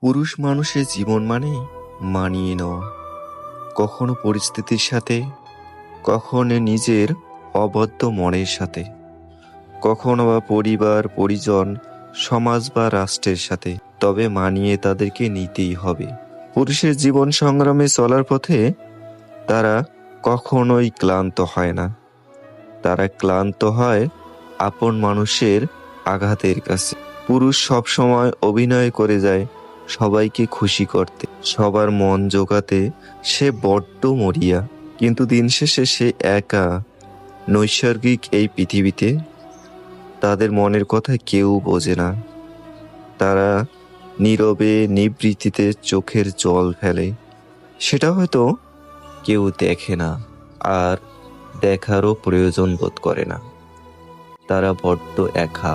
পুরুষ মানুষের জীবন মানে মানিয়ে নেওয়া, কখনো পরিস্থিতির সাথে, কখনো নিজের অবদ্ধ মনের সাথে, কখনো বা পরিবার পরিজন, সমাজ বা রাষ্ট্রের সাথে। তবে মানিয়ে তাদেরকে নিতেই হবে। পুরুষের জীবন সংগ্রামে চলার পথে তারা কখনোই ক্লান্ত হয় না। তারা ক্লান্ত হয় আপন মানুষের আঘাতের কাছে। পুরুষ সবসময় অভিনয় করে যায় সবাইকে খুশি করতে, সবার মন জোগাতে। সে বড্ড মরিয়া, কিন্তু দিন শেষে সে একা, নৈসর্গিক এই পৃথিবীতে। তাদের মনের কথা কেউ বোঝে না। তারা নীরবে নিভৃতিতে চোখের জল ফেলে। সেটা হয়তো কেউ দেখে না, আর দেখারও প্রয়োজন বোধ করে না। তারা বড্ড একা।